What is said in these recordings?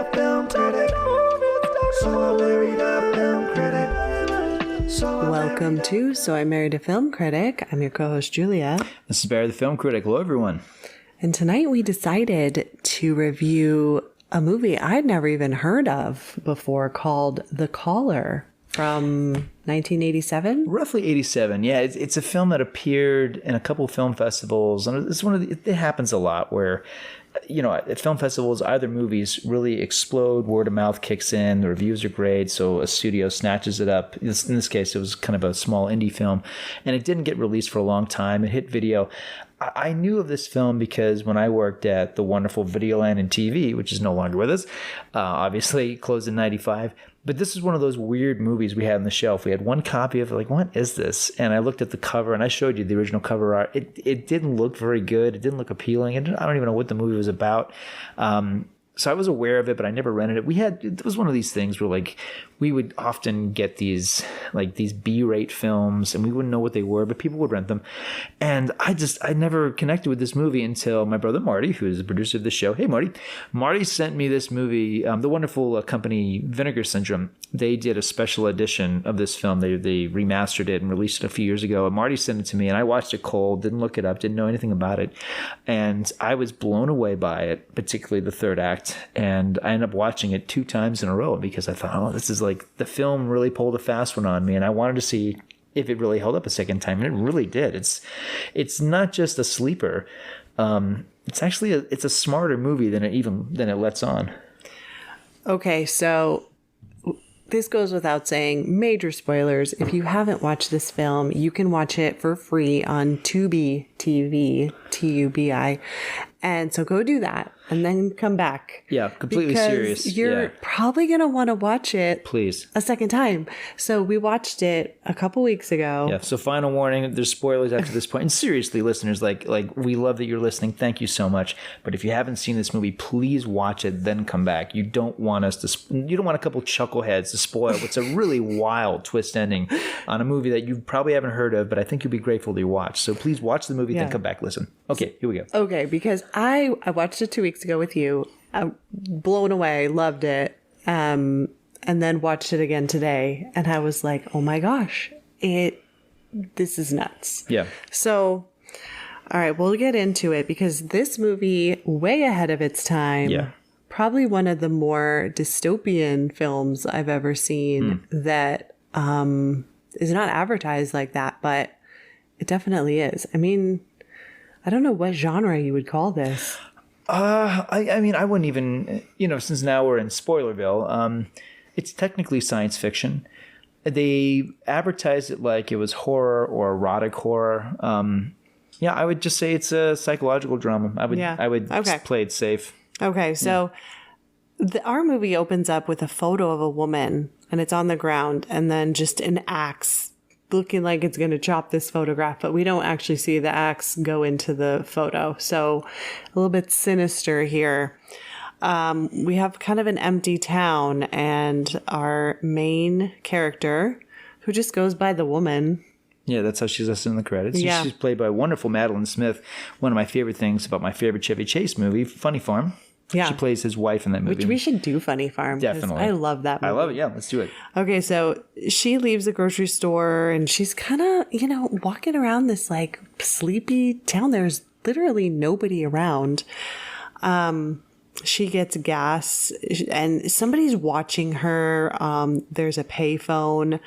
a film critic. So I married a film critic. Welcome to So I Married a Film Critic. I'm your co-host, Julia. This is Barry the Film Critic. Hello, everyone. And tonight we decided to review a movie I'd never even heard of before called The Caller from 1987. Roughly 87. Yeah, it's a film that appeared in a couple of film festivals. And it's it happens a lot where, you know, at film festivals, either movies really explode, word of mouth kicks in, the reviews are great, so a studio snatches it up. In this case, it was kind of a small indie film, and it didn't get released for a long time. It hit video. I knew of this film because when I worked at the wonderful Videoland and TV, which is no longer with us, obviously closed in 95, but this is one of those weird movies we had on the shelf. We had one copy of it, like, what is this? And I looked at the cover, and I showed you the original cover art. It didn't look very good. It didn't look appealing. I don't even know what the movie was about. So I was aware of it, but I never rented it. It was one of these things where, like, we would often get these B-rate films, and we wouldn't know what they were, but people would rent them. And I never connected with this movie until my brother Marty, who is the producer of the show. Hey, Marty. Marty sent me this movie, the wonderful company Vinegar Syndrome. They did a special edition of this film. They remastered it and released it a few years ago. And Marty sent it to me, and I watched it cold, didn't look it up, didn't know anything about it. And I was blown away by it, particularly the third act. And I ended up watching it 2 times in a row because I thought, oh, this is like the film really pulled a fast one on me. And I wanted to see if it really held up a second time. And it really did. It's not just a sleeper. It's actually it's a smarter movie than it lets on. Okay, so this goes without saying, major spoilers. If you haven't watched this film, you can watch it for free on TUBI TV, TUBI. And so go do that and then come back. Yeah, completely because serious. You're probably going to want to watch it please a second time. So we watched it a couple weeks ago. Yeah, so final warning, there's spoilers after this point. And seriously, listeners, like we love that you're listening. Thank you so much. But if you haven't seen this movie, please watch it, then come back. You don't want a couple chuckleheads to spoil what's a really wild twist ending on a movie that you probably haven't heard of, but I think you'll be grateful to watch. So please watch the movie, then come back, listen. Okay, here we go. Okay, because I watched it 2 weeks ago with you. Blown away, loved it, and then watched it again today, and I was like, oh my gosh, this is nuts. Yeah. So, all right, we'll get into it because this movie, way ahead of its time. Yeah. Probably one of the more dystopian films I've ever seen that is not advertised like that, but it definitely is. I mean, I don't know what genre you would call this. I mean, I wouldn't even, since now we're in Spoilerville, it's technically science fiction. They advertised it like it was horror or erotic horror. I would just say it's a psychological drama. I would play it safe. Okay, so our movie opens up with a photo of a woman, and it's on the ground, and then just an axe looking like it's going to chop this photograph, but we don't actually see the axe go into the photo. So a little bit sinister here. We have kind of an empty town, and our main character, who just goes by the woman. Yeah, that's how she's listed in the credits. Yeah. She's played by wonderful Madeline Smith. One of my favorite things about my favorite Chevy Chase movie, Funny Farm. Yeah. She plays his wife in that movie. Which we should do Funny Farm. Definitely. I love that movie. I love it. Yeah, let's do it. Okay, so she leaves the grocery store and she's kind of, walking around this like sleepy town. There's literally nobody around. She gets gas and somebody's watching her. There's a payphone.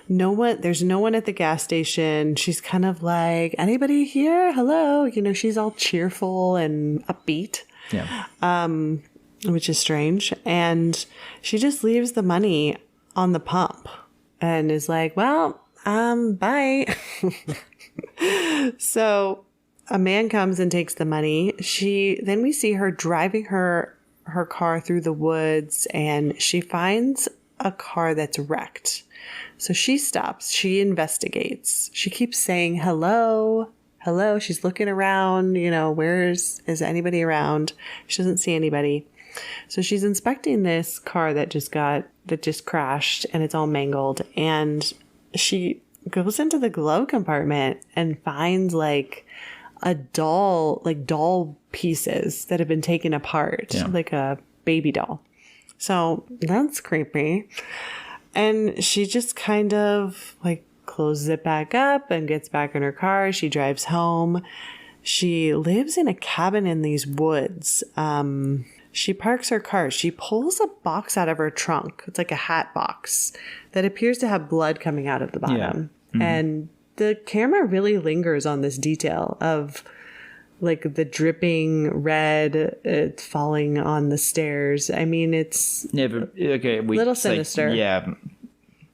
There's no one at the gas station. She's kind of like, anybody here? Hello. She's all cheerful and upbeat. Yeah. Which is strange. And she just leaves the money on the pump and is like, well, bye. So a man comes and takes the money. Then we see her driving her car through the woods, and she finds a car that's wrecked. So she stops. She investigates. She keeps saying, hello. Hello. She's looking around, is anybody around? She doesn't see anybody. So she's inspecting this car that just crashed, and it's all mangled. And she goes into the glove compartment and finds like doll pieces that have been taken apart, like a baby doll. So that's creepy. And she just kind of like closes it back up and gets back in her car. She drives home. She lives in a cabin in these woods. She parks her car. She pulls a box out of her trunk. It's like a hat box that appears to have blood coming out of the bottom. Yeah. Mm-hmm. And the camera really lingers on this detail of like the dripping red falling on the stairs. I mean, it's little sinister.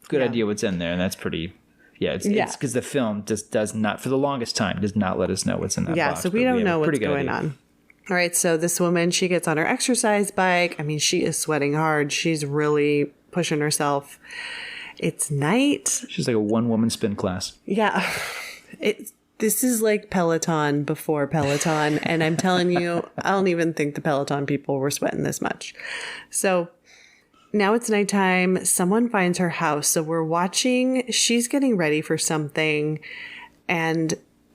Good idea what's in there. And that's pretty... It's because the film just does not, for the longest time, does not let us know what's in that box. Yeah, so we don't know what's going on. All right, so this woman, she gets on her exercise bike. I mean, she is sweating hard. She's really pushing herself. It's night. She's like a one-woman spin class. Yeah. This is like Peloton before Peloton. And I'm telling you, I don't even think the Peloton people were sweating this much. So... now it's nighttime. Someone finds her house. So we're watching. She's getting ready for something. And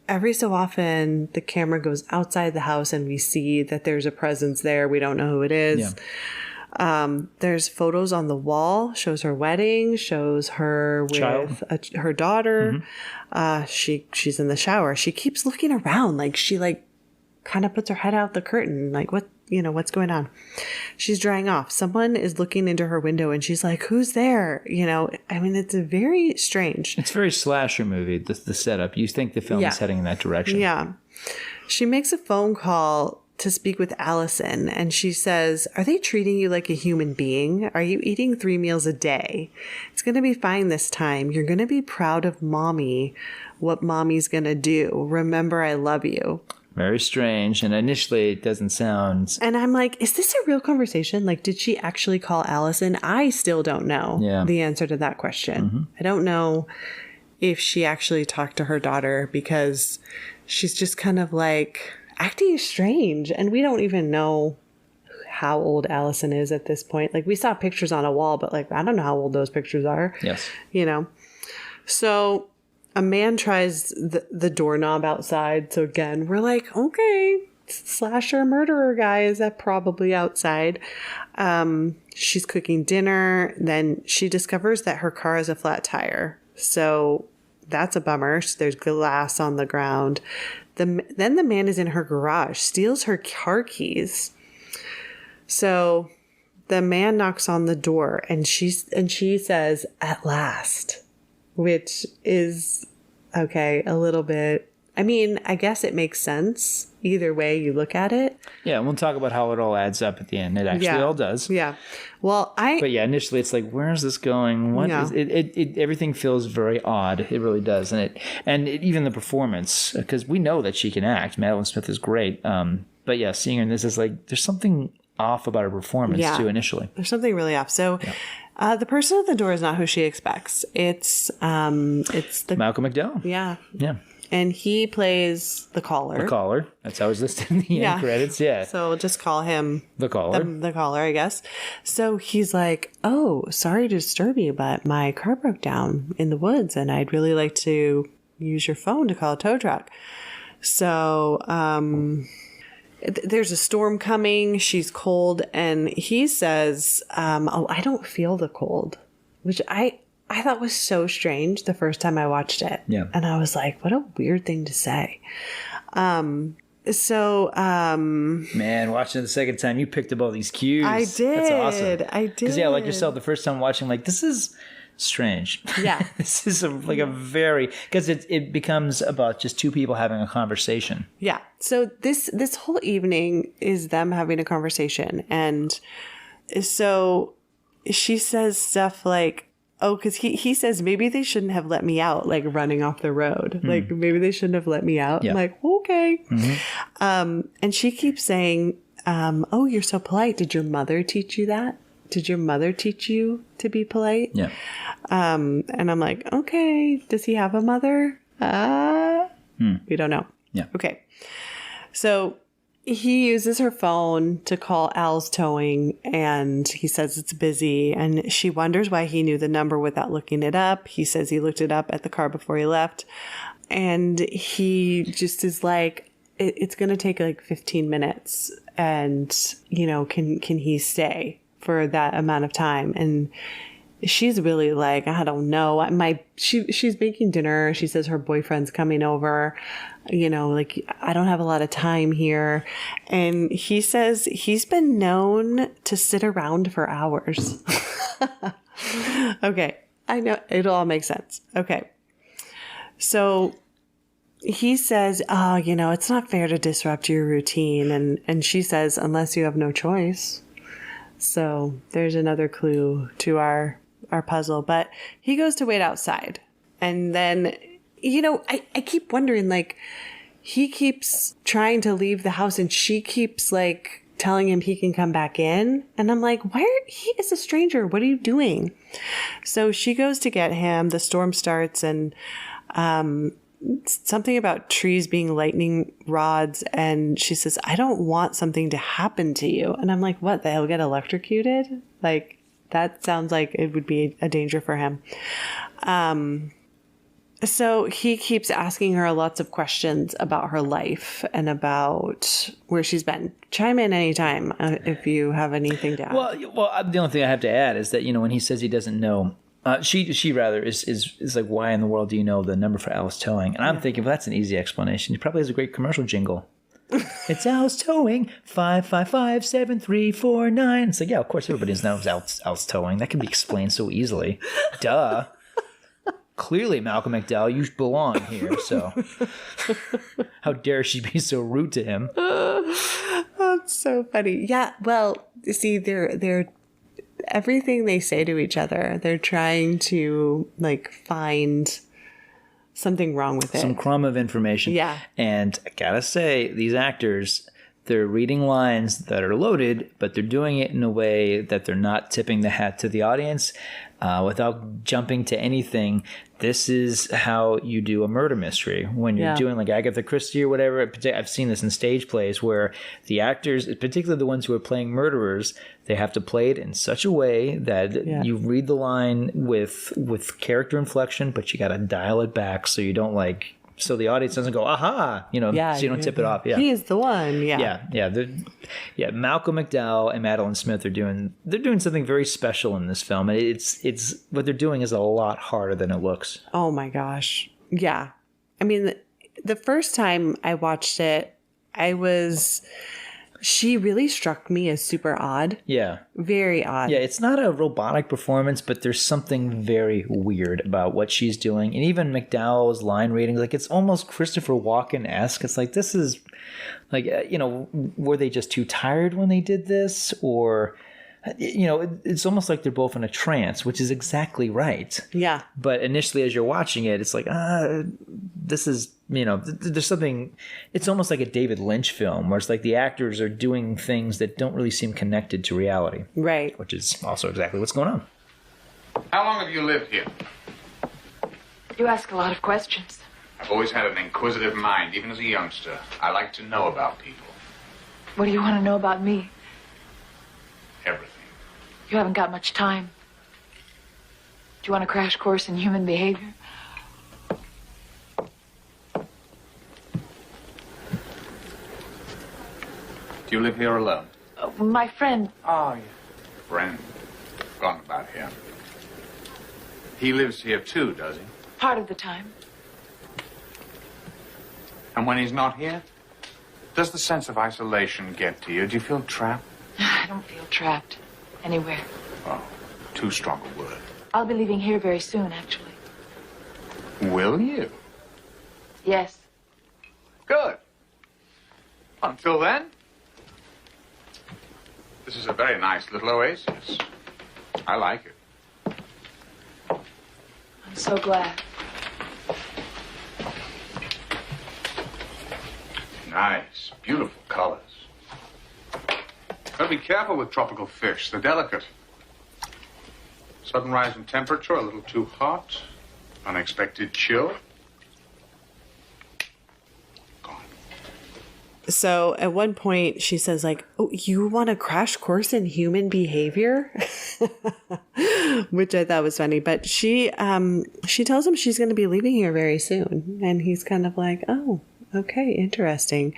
every so often, the camera goes outside the house and we see that there's a presence there. We don't know who it is. Yeah. There's photos on the wall. Shows her wedding. Shows her with her daughter. Mm-hmm. She's in the shower. She keeps looking around. Like she kind of puts her head out the curtain. Like what's going on? She's drying off. Someone is looking into her window and she's like, who's there? I mean, it's very strange. It's very slasher movie, the setup. You think the film is heading in that direction. Yeah. She makes a phone call to speak with Allison and she says, are they treating you like a human being? Are you eating 3 meals a day? It's going to be fine this time. You're going to be proud of mommy, what mommy's going to do. Remember, I love you. Very strange. And initially it doesn't sound... And I'm like, is this a real conversation? Like, did she actually call Allison? I still don't know the answer to that question. Mm-hmm. I don't know if she actually talked to her daughter because she's just kind of like acting strange. And we don't even know how old Allison is at this point. Like, we saw pictures on a wall, but like, I don't know how old those pictures are. Yes. So... a man tries the doorknob outside. So again, we're like, okay, slasher murderer guy is that probably outside. She's cooking dinner. Then she discovers that her car has a flat tire. So that's a bummer. There's glass on the ground. Then the man is in her garage, steals her car keys. So the man knocks on the door and she says, at last. Which is, okay, a little bit, I mean, I guess it makes sense either way you look at it. Yeah, we'll talk about how it all adds up at the end. It actually all does. Yeah. Well, But yeah, initially it's like, where is this going? What is it? Everything feels very odd. It really does. And even the performance, because we know that she can act. Madeline Smith is great. But yeah, seeing her in this is like, there's something off about her performance too initially. There's something really off. So the person at the door is not who she expects. It's the Malcolm McDowell. Yeah. Yeah. And he plays the caller. The caller. That's how it's listed in the end credits. Yeah. So we'll just call him the caller. The caller, I guess. So he's like, oh, sorry to disturb you, but my car broke down in the woods and I'd really like to use your phone to call a tow truck. So, there's a storm coming. She's cold. And he says, I don't feel the cold, which I thought was so strange the first time I watched it. Yeah. And I was like, what a weird thing to say. Man, watching it the second time, you picked up all these cues. I did. That's awesome. I did. Because, like yourself, the first time watching, like, this is strange. Yeah. This is a very, because it becomes about just two people having a conversation. Yeah. So this whole evening is them having a conversation. And so she says stuff like, oh, because he says maybe they shouldn't have let me out, like running off the road. Like maybe they shouldn't have let me out. Yeah. I'm like, okay. Mm-hmm. And she keeps saying, oh, you're so polite. Did your mother teach you that? Did your mother teach you to be polite? Yeah. And I'm like, okay, does he have a mother? We don't know. Yeah. Okay. So he uses her phone to call Al's towing and he says it's busy and she wonders why he knew the number without looking it up. He says he looked it up at the car before he left. And he just is like, it's going to take like 15 minutes and, can he stay for that amount of time. And she's really like, I don't know. She's making dinner. She says her boyfriend's coming over. Like, I don't have a lot of time here. And he says he's been known to sit around for hours. Okay. I know it'll all make sense. Okay. So he says, it's not fair to disrupt your routine. And she says, unless you have no choice. So there's another clue to our puzzle. But he goes to wait outside. And then, I keep wondering, like, he keeps trying to leave the house and she keeps, like, telling him he can come back in. And I'm like, he is a stranger. What are you doing? So she goes to get him. The storm starts and something about trees being lightning rods. And she says, I don't want something to happen to you. And I'm like, what? They'll get electrocuted? Like, that sounds like it would be a danger for him. So he keeps asking her lots of questions about her life and about where she's been. Chime in anytime if you have anything to add. Well, the only thing I have to add is that, when he says he doesn't know, she rather is like, why in the world do you know the number for Alice Towing? And I'm thinking, well, that's an easy explanation. He probably has a great commercial jingle. It's Alice Towing, 555-7349. It's like, yeah, of course everybody knows Alice Towing. That can be explained so easily. Duh. Clearly, Malcolm McDowell, you belong here, so how dare she be so rude to him? That's so funny. Yeah, well, see, they're everything they say to each other, they're trying to, like, find something wrong with it. Some crumb of information. Yeah. And I gotta say, these actors, they're reading lines that are loaded, but they're doing it in a way that they're not tipping the hat to the audience without jumping to anything. This is how you do a murder mystery. When you're doing like Agatha Christie or whatever, I've seen this in stage plays where the actors, particularly the ones who are playing murderers, they have to play it in such a way that you read the line with character inflection, but you got to dial it back so you don't so the audience doesn't go, aha, so you don't tip it off. Yeah. He is the one. Yeah. Yeah. Malcolm McDowell and Madeline Smith they're doing something very special in this film. And it's what they're doing is a lot harder than it looks. Oh my gosh. Yeah. I mean, the first time I watched it, she really struck me as super odd. Yeah. Very odd. Yeah, it's not a robotic performance, but there's something very weird about what she's doing. And even McDowell's line reading, like, it's almost Christopher Walken-esque. It's like, this is, like, were they just too tired when they did this? Or, it's almost like they're both in a trance, which is exactly right. Yeah. But initially, as you're watching it, it's like, this is, there's something, it's almost like a David Lynch film where it's like the actors are doing things that don't really seem connected to reality. Right. Which is also exactly what's going on. How long have you lived here? You ask a lot of questions. I've always had an inquisitive mind, even as a youngster. I like to know about people. What do you want to know about me? Everything. You haven't got much time. Do you want a crash course in human behavior? Do you live here alone? My friend. Oh, yeah. Friend. Gone about here. He lives here too, does he? Part of the time. And when he's not here? Does the sense of isolation get to you? Do you feel trapped? I don't feel trapped anywhere. Oh, too strong a word. I'll be leaving here very soon, actually. Will you? Yes. Good. Until then, this is a very nice little oasis. I like it. I'm so glad. Nice, beautiful colors. Gotta be careful with tropical fish. They're delicate. Sudden rise in temperature, a little too hot. Unexpected chill. Gone. So at one point she says, like, oh, you want a crash course in human behavior? Which I thought was funny. But she tells him she's going to be leaving here very soon. And he's kind of like, oh, okay, interesting.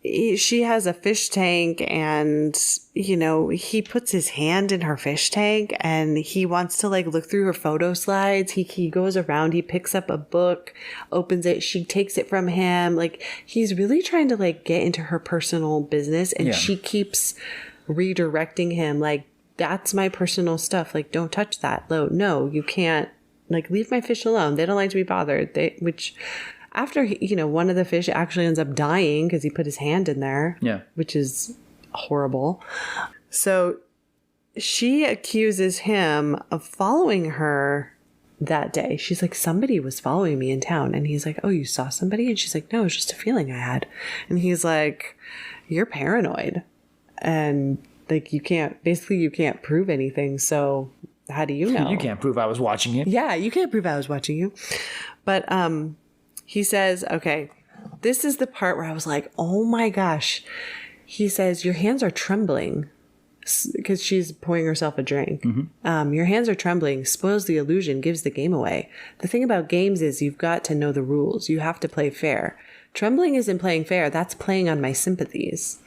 she has a fish tank and, you know, he puts his hand in her fish tank and he wants to like look through her photo slides. He goes around, he picks up a book, opens it. She takes it from him. Like he's really trying to like get into her personal business and she keeps redirecting him. Like, that's my personal stuff. Like, don't touch that. No, you can't. Like, leave my fish alone. They don't like to be bothered. Which after, you know, one of the fish actually ends up dying because he put his hand in there. Yeah. Which is horrible. So she accuses him of following her that day. She's like, somebody was following me in town. And he's like, oh, you saw somebody? And she's like, no, it was just a feeling I had. And he's like, you're paranoid. And like, you can't prove anything. So how do you know? You can't prove I was watching you. Yeah, you can't prove I was watching you. But he says, okay, this is the part where I was like, oh my gosh. He says, your hands are trembling, because she's pouring herself a drink. Your hands are trembling, spoils the illusion, gives the game away. The thing about games is you've got to know the rules. You have to play fair. Trembling isn't playing fair. That's playing on my sympathies.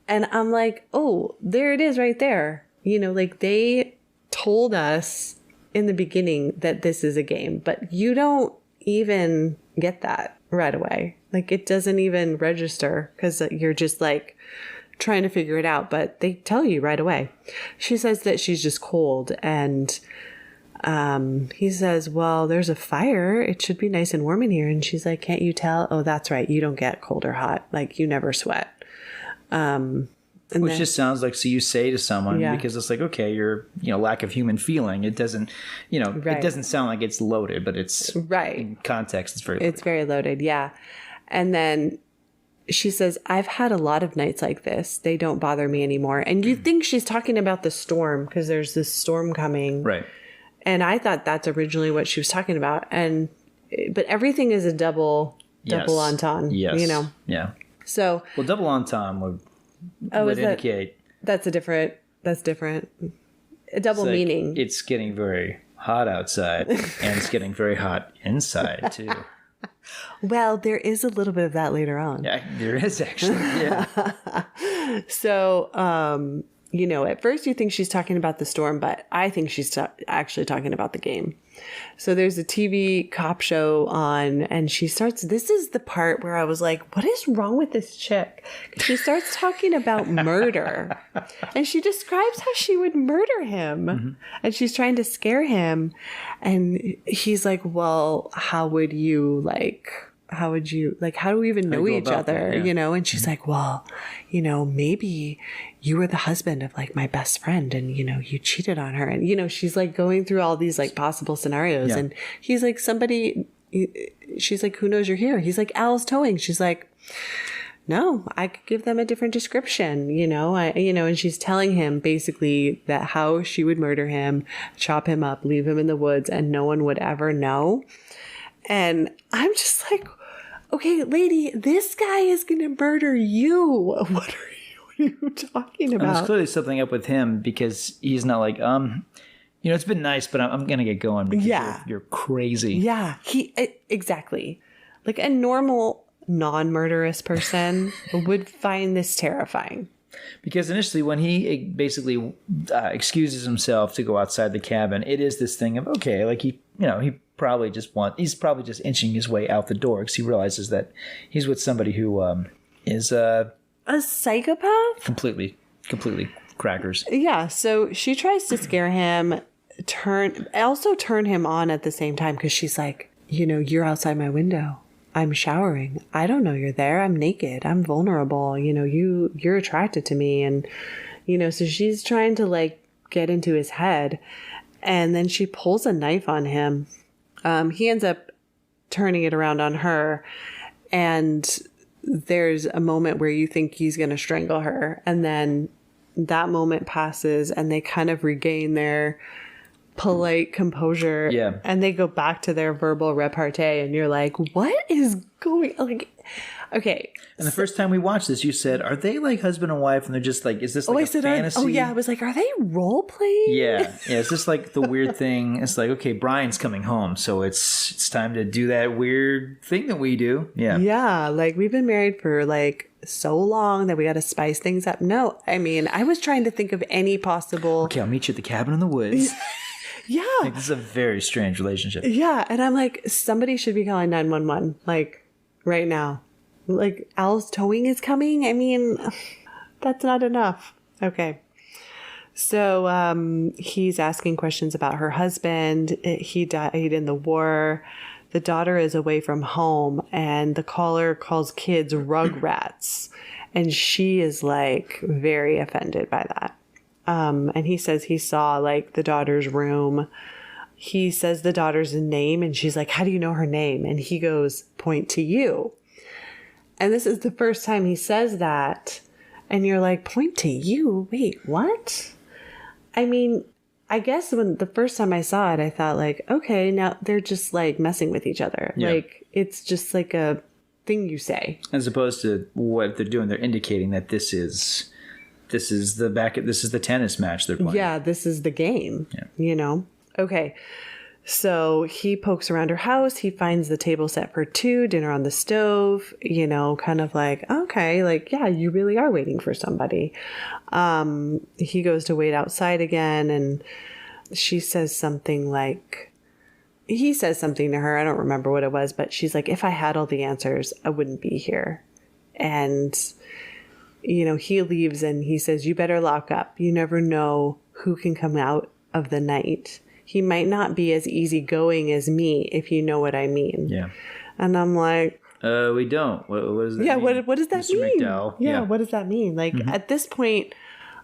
And I'm like, oh, there it is right there. You know, like they told us in the beginning that this is a game, but you don't even get that right away. Like it doesn't even register because you're just like trying to figure it out, but they tell you right away. She says that she's just cold and he says, well, there's a fire. It should be nice and warm in here. And she's like, can't you tell? Oh, that's right. You don't get cold or hot. Like you never sweat. Which just sounds like, so you say to someone, because it's like, okay, you're, you know, lack of human feeling. It doesn't, you know, it doesn't sound like it's loaded, but it's in context. It's very loaded. It's very loaded. Yeah. And then she says, I've had a lot of nights like this. They don't bother me anymore. And you think she's talking about the storm because there's this storm coming. Right. And I thought that's originally what she was talking about. But everything is a double entendre, you know? Yeah. So, well, double entendre would indicate that's different. A double meaning. It's getting very hot outside, and it's getting very hot inside too. Well, there is a little bit of that later on. Yeah, there is actually. Yeah. So, you know, at first you think she's talking about the storm, but I think she's actually talking about the game. So there's a TV cop show on and she starts, this is the part where I was like, what is wrong with this chick? She starts talking about murder and she describes how she would murder him and she's trying to scare him. And he's like, well, how do we even know each other? You know? And she's like, well, you know, maybe you were the husband of like my best friend and, you know, you cheated on her. And, you know, she's like going through all these like possible scenarios and he's like, she's like, who knows you're here? He's like, Al's towing. She's like, no, I could give them a different description, you know, and she's telling him basically that how she would murder him, chop him up, leave him in the woods and no one would ever know. And I'm just like, okay, lady, this guy is going to murder you. What are you talking about? And there's clearly something up with him because he's not like, you know, it's been nice, but I'm going to get going because you're crazy. Yeah, exactly. Like a normal non-murderous person would find this terrifying. Because initially when he basically excuses himself to go outside the cabin, it is this thing of, okay, like he's probably just inching his way out the door because he realizes that he's with somebody who is a psychopath? Completely crackers. Yeah, so she tries to scare him, turn him on at the same time because she's like, you know, you're outside my window. I'm showering. I don't know you're there. I'm naked. I'm vulnerable. You know, you're attracted to me. And, you know, so she's trying to like get into his head. And then she pulls a knife on him. He ends up turning it around on her. And there's a moment where you think he's going to strangle her. And then that moment passes and they kind of regain their polite composure. Yeah. And they go back to their verbal repartee. And you're like, what is going on? Like, okay. And the first time we watched this, you said, are they like husband and wife? And they're just like, is this like a fantasy? I was like, are they role playing? Yeah. It's just like the weird thing. It's like, okay, Brian's coming home. So it's time to do that weird thing that we do. Yeah. Yeah. Like we've been married for like so long that we got to spice things up. No, I mean, I was trying to think of any possible. Okay, I'll meet you at the cabin in the woods. Yeah. Like, this is a very strange relationship. Yeah. And I'm like, somebody should be calling 911, like, right now. Like, Al's towing is coming. I mean, that's not enough. Okay. So he's asking questions about her husband. He died in the war. The daughter is away from home, and the caller calls kids rugrats. And she is, like, very offended by that. And he says he saw, like, the daughter's room. He says the daughter's name, and she's like, how do you know her name? And he goes, point to you. And this is the first time he says that. And you're like, point to you? Wait, what? I mean, I guess when the first time I saw it, I thought, like, okay, now they're just, like, messing with each other. Yeah. Like, it's just like a thing you say. As opposed to what they're doing, they're indicating that this is the tennis match they're playing. Yeah, this is the game, Yeah. you know? Okay. So he pokes around her house. He finds the table set for two, dinner on the stove, you know, kind of like, okay, like, yeah, you really are waiting for somebody. He goes to wait outside again, and she says something like, he says something to her. I don't remember what it was, but she's like, if I had all the answers, I wouldn't be here. And, you know, he leaves and he says, you better lock up. You never know who can come out of the night. He might not be as easygoing as me, if you know what I mean. Yeah. And I'm like, we don't. What does that yeah, mean? what does that Mr. mean? McDowell. Yeah, what does that mean? Like, at this point,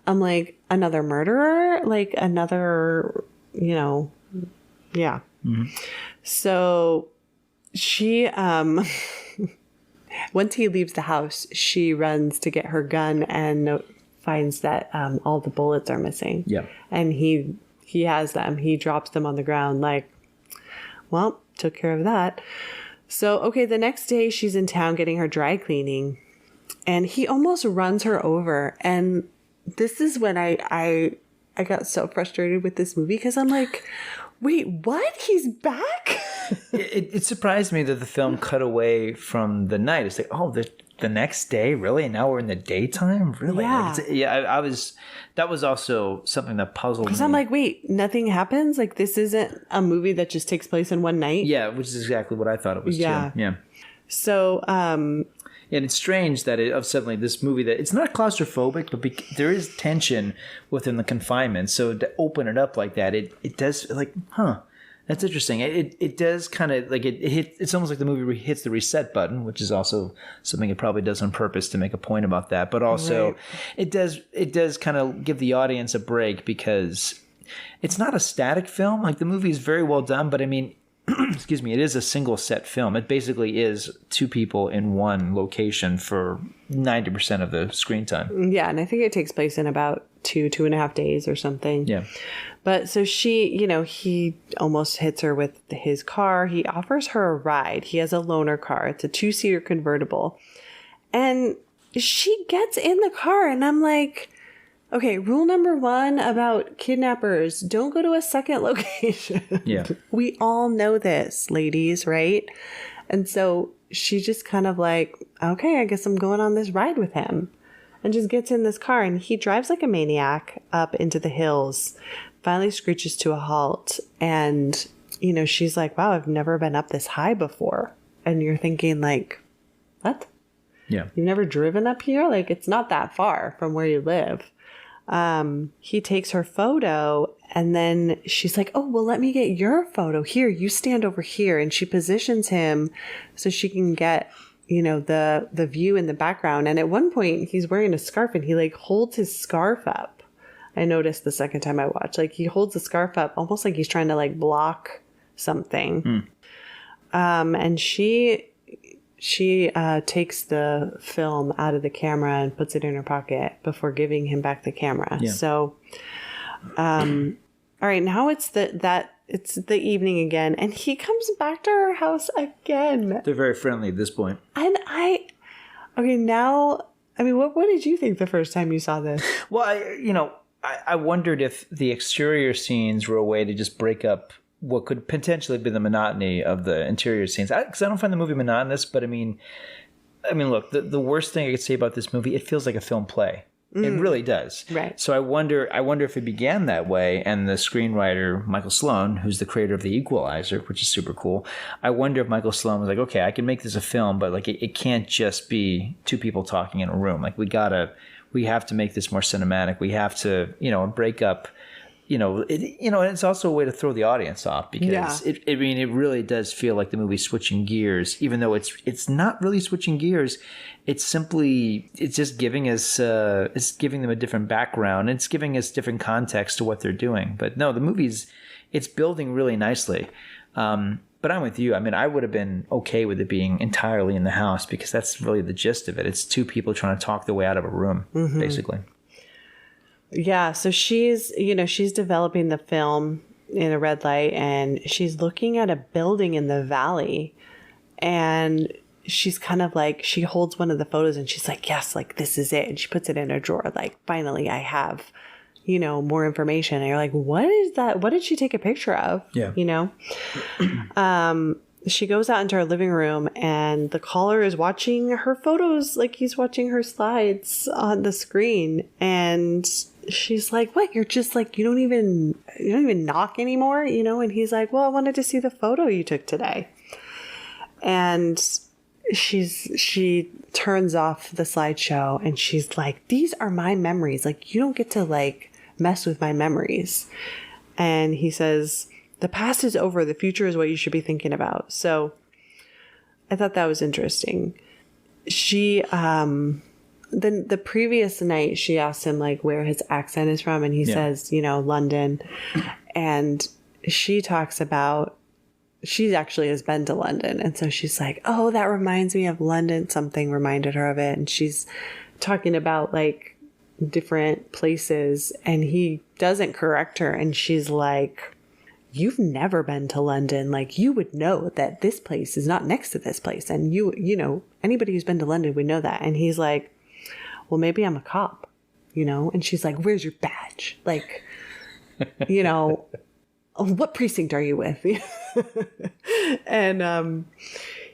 I'm like, another murderer? Like, another, you know, yeah. So she, once he leaves the house, she runs to get her gun and finds that all the bullets are missing. Yeah. And he has them. He drops them on the ground like, well, took care of that. So, okay, the next day she's in town getting her dry cleaning, and he almost runs her over. And this is when I got so frustrated with this movie, because I'm like, wait, what? He's back? It surprised me that the film cut away from the night. It's like, oh, the next day, really? And now we're in the daytime, really? Yeah. I was. That was also something that puzzled me. Because I'm like, wait, nothing happens? Like, this isn't a movie that just takes place in one night? Yeah, which is exactly what I thought it was too. Yeah. So, And it's strange that suddenly this movie, that it's not claustrophobic, but there is tension within the confinement. So to open it up like that, it does, like, that's interesting. It does kind of like it's almost like the movie hits the reset button, which is also something it probably does on purpose to make a point about that. But also, it does kind of give the audience a break, because it's not a static film. Like, the movie is very well done, but I mean, excuse me, it is a single set film. It basically is two people in one location for 90% of the screen time. yeah, and I think it takes place in about 2.5 days or something. Yeah. But so she, you know, he almost hits her with his car. He offers her a ride. He has a loaner car. It's a 2-seater convertible. And she gets in the car, and I'm like, okay, rule number 1 about kidnappers, don't go to a second location. Yeah. We all know this, ladies, right? And so she just kind of like, okay, I guess I'm going on this ride with him. And just gets in this car, and he drives like a maniac up into the hills, finally screeches to a halt. And, you know, she's like, wow, I've never been up this high before. And you're thinking, like, what? Yeah. You've never driven up here? Like, it's not that far from where you live. He takes her photo, and then she's like, oh, well, let me get your photo. Here, you stand over here. And she positions him so she can get, you know, the view in the background. And at one point he's wearing a scarf, and he like holds his scarf up. I noticed the second time I watched, like, he holds the scarf up almost like he's trying to like block something. And she takes the film out of the camera and puts it in her pocket before giving him back the camera. Yeah. So, all right, now it's the evening again, and he comes back to her house again. They're very friendly at this point. And now, I mean, what did you think the first time you saw this? Well, I wondered if the exterior scenes were a way to just break up what could potentially be the monotony of the interior scenes. Because I don't find the movie monotonous, but I mean, I mean, look, the worst thing I could say about this movie, it feels like a film play. It really does. Right. So I wonder if it began that way, and the screenwriter Michael Sloan, who's the creator of The Equalizer, which is super cool. I wonder if Michael Sloan was like, okay, I can make this a film, but like it can't just be two people talking in a room. Like we have to make this more cinematic. We have to, break up. And it's also a way to throw the audience off because it really does feel like the movie's switching gears, even though it's not really switching gears. It's just giving us, it's giving them a different background. It's giving us different context to what they're doing. But no, the it's building really nicely. But I'm with you. I mean, I would have been okay with it being entirely in the house because that's really the gist of it. It's two people trying to talk their way out of a room, basically. Yeah, so she's developing the film in a red light, and she's looking at a building in the valley, and she's kind of like, she holds one of the photos and she's like, yes, like this is it. And she puts it in her drawer. Like, finally I have, more information. And you're like, what is that? What did she take a picture of? Yeah. She goes out into her living room and the caller is watching her photos. Like he's watching her slides on the screen. And she's like, what? You're just like, you don't even knock anymore, And he's like, well, I wanted to see the photo you took today. And she turns off the slideshow and she's like, these are my memories. Like, you don't get to like mess with my memories. And he says, the past is over. The future is what you should be thinking about. So I thought that was interesting. She, then the previous night she asked him like where his accent is from. And he says, London. And she talks about, she actually has been to London. And so she's like, oh, that reminds me of London. Something reminded her of it. And she's talking about like different places and he doesn't correct her. And she's like, you've never been to London. Like you would know that this place is not next to this place. And anybody who's been to London would know that. And he's like, well, maybe I'm a cop, And she's like, where's your badge? Like, what precinct are you with? And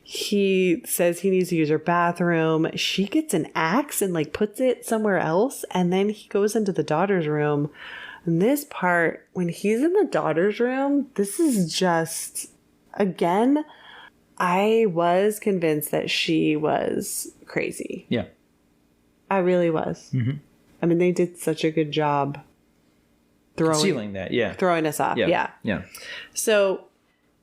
he says he needs to use her bathroom. She gets an axe and like puts it somewhere else. And then he goes into the daughter's room. And this part, when he's in the daughter's room, this is just, again, I was convinced that she was crazy. Yeah. I really was. Mm-hmm. I mean, they did such a good job concealing that, throwing us off. Yeah. So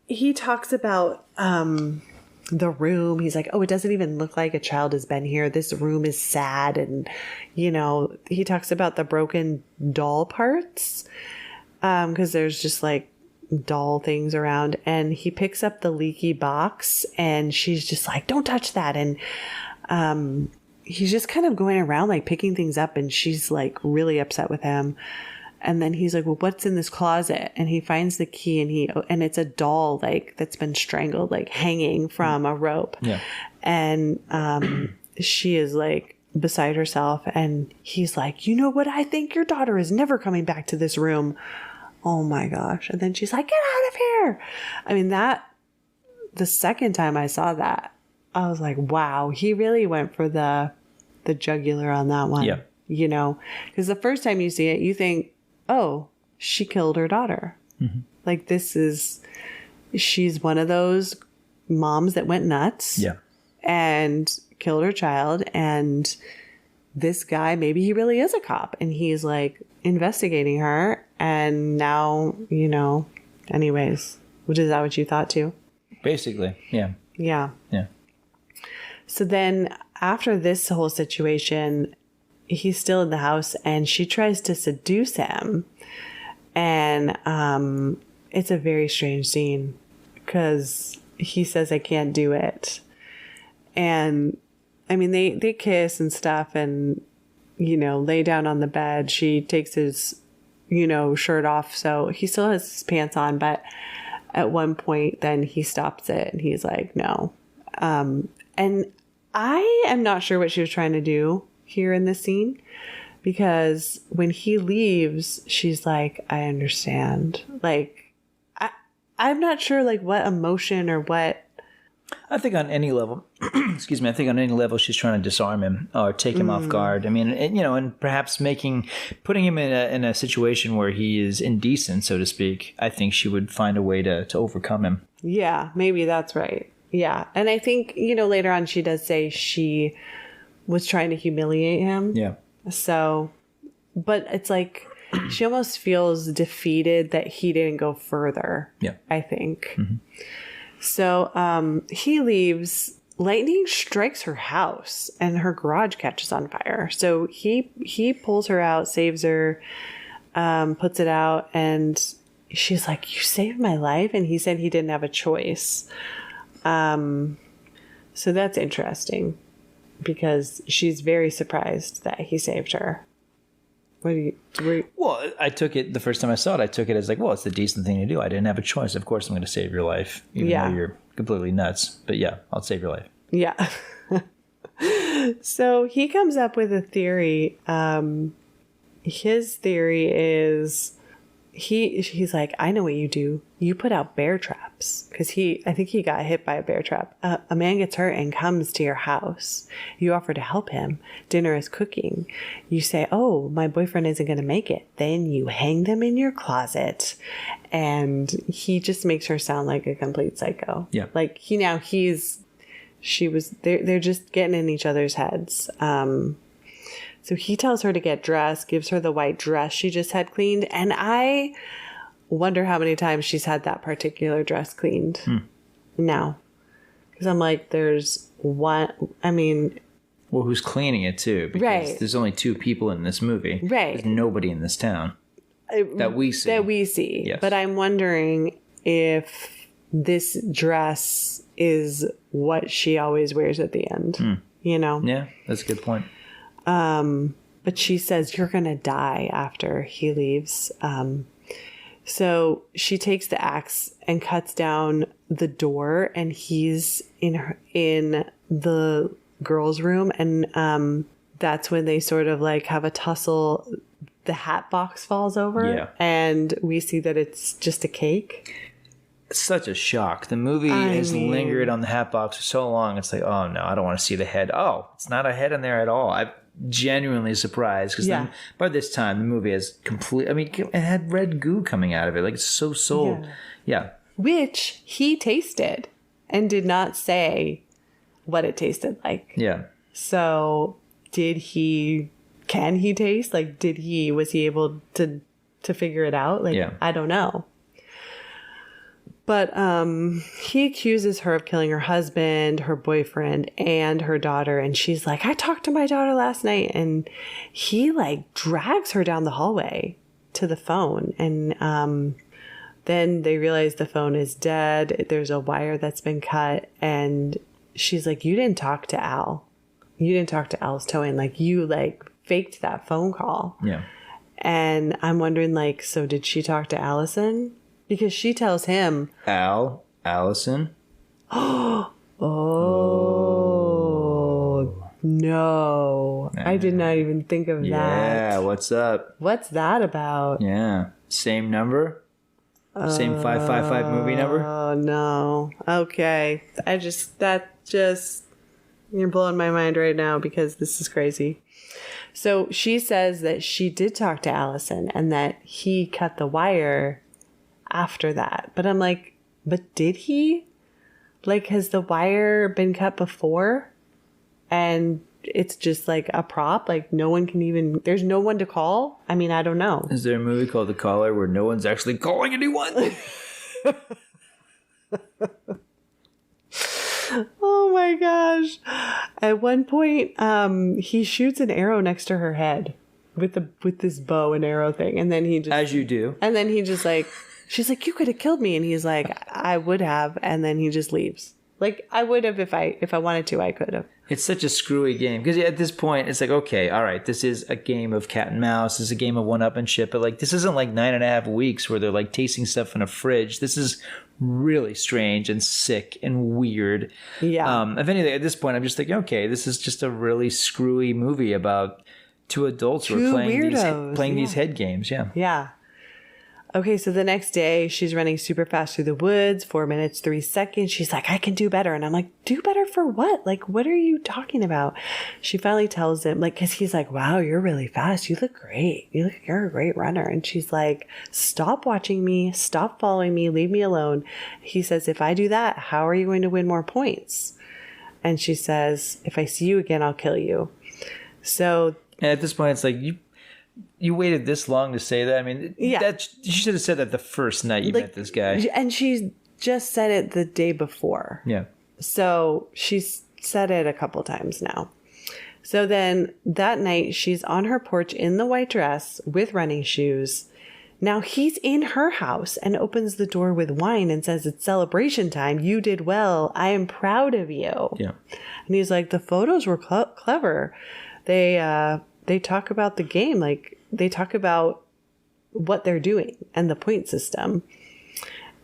he talks about the room. He's like, oh, it doesn't even look like a child has been here. This room is sad. And, he talks about the broken doll parts because there's just like doll things around. And he picks up the leaky box and she's just like, don't touch that. And he's just kind of going around like picking things up and she's like really upset with him. And then he's like, well, what's in this closet? And he finds the key and it's a doll like that's been strangled, like hanging from a rope. Yeah. And she is like beside herself. And he's like, you know what? I think your daughter is never coming back to this room. Oh my gosh. And then she's like, get out of here. I mean, the second time I saw that, I was like, wow, he really went for the jugular on that one. Yeah. Because the first time you see it, you think, oh, she killed her daughter. Mm-hmm. Like she's one of those moms that went nuts and killed her child. And this guy, maybe he really is a cop and he's like investigating her. And now, anyways, is that what you thought too? Basically. Yeah. Yeah. Yeah. So then after this whole situation, he's still in the house and she tries to seduce him. And it's a very strange scene because he says, I can't do it. And I mean, they kiss and stuff and, lay down on the bed. She takes his, shirt off. So he still has his pants on. But at one point, then he stops it and he's like, no. And I am not sure what she was trying to do here in this scene because when he leaves, she's like, I understand. Like, I'm not sure like what emotion or what. I think on any level, excuse me, I think on any level she's trying to disarm him or take him off guard. I mean, and, and perhaps putting him in a situation where he is indecent, so to speak. I think she would find a way to overcome him. Yeah, maybe that's right. Yeah. And I think, later on she does say she was trying to humiliate him. Yeah. So, but it's like she almost feels defeated that he didn't go further. Yeah. I think. Mm-hmm. So he leaves. Lightning strikes her house and her garage catches on fire. So he pulls her out, saves her, puts it out, and she's like, "You saved my life." And he said he didn't have a choice. So that's interesting because she's very surprised that he saved her. Well, I took it the first time I saw it. I took it as like, well, it's the decent thing to do. I didn't have a choice. Of course, I'm going to save your life, even though you're completely nuts. But yeah, I'll save your life. Yeah. So he comes up with a theory. His theory is he's like, I know what you do. You put out bear traps because I think he got hit by a bear trap. A man gets hurt and comes to your house. You offer to help him. Dinner is cooking. You say, "Oh, my boyfriend isn't going to make it." Then you hang them in your closet, and he just makes her sound like a complete psycho. Yeah, like they're just getting in each other's heads. So he tells her to get dressed, gives her the white dress she just had cleaned. And I wonder how many times she's had that particular dress cleaned now. Because I'm like, there's one, I mean. Well, who's cleaning it too? Because there's only 2 people in this movie. Right. There's nobody in this town that we see. Yes. But I'm wondering if this dress is what she always wears at the end. Yeah, that's a good point. But she says, "You're going to die after he leaves." So she takes the axe and cuts down the door, and he's in the girls' room. And, that's when they sort of like have a tussle. The hat box falls over and we see that it's just a cake. Such a shock. The movie has lingered on the hat box for so long. It's like, oh no, I don't want to see the head. Oh, it's not a head in there at all. I'm genuinely surprised because then by this time the movie has it had red goo coming out of it. Like it's so sold. Yeah. Which he tasted and did not say what it tasted like. Yeah. So can he taste? Like, was he able to figure it out? Like, I don't know. But he accuses her of killing her husband, her boyfriend, and her daughter. And she's like, "I talked to my daughter last night." And he like drags her down the hallway to the phone. And then they realize the phone is dead. There's a wire that's been cut. And she's like, "You didn't talk to Al. You didn't talk to Al's towing. Like, you like faked that phone call." Yeah. And I'm wondering, like, so did she talk to Allison? Because she tells him, Allison. Oh, no. I did not even think of that. Yeah, what's up? What's that about? Yeah. Same number? Same 555 movie number? Oh, no. Okay. You're blowing my mind right now because this is crazy. So she says that she did talk to Allison and that he cut the wire after that. But I'm like, but did he? Like, has the wire been cut before? And it's just like a prop? Like, there's no one to call? I mean, I don't know. Is there a movie called The Caller where no one's actually calling anyone? Oh my gosh. At one point, he shoots an arrow next to her head with this bow and arrow thing. And then he just... As you do. And then he just like... She's like, "You could have killed me." And he's like, "I would have." And then he just leaves. Like, I would have if I wanted to, I could have. It's such a screwy game. Because at this point, it's like, okay, all right, this is a game of cat and mouse. This is a game of one-upmanship. But, like, this isn't like 9.5 weeks where they're, like, tasting stuff in a fridge. This is really strange and sick and weird. Yeah. If anything, at this point, I'm just thinking, okay, this is just a really screwy movie about 2 adults who are playing these head games. Yeah. Yeah. Okay, so the next day, she's running super fast through the woods, 4 minutes, 3 seconds. She's like, I can do better. And I'm like, do better for what? Like, what are you talking about? She finally tells him, like, because he's like, wow, you're really fast. You look great. You're a great runner. And she's like, stop watching me. Stop following me. Leave me alone. He says, if I do that, how are you going to win more points? And she says, if I see you again, I'll kill you. So And at this point, it's like, you waited this long to say that? I mean, you should have said that the first night you met this guy. And she just said it the day before. Yeah. So she's said it a couple times now. So then that night, she's on her porch in the white dress with running shoes. Now he's in her house and opens the door with wine and says, it's celebration time. You did well. I am proud of you. Yeah. And he's like, the photos were clever. They talk about the game. Like, they talk about what they're doing and the point system.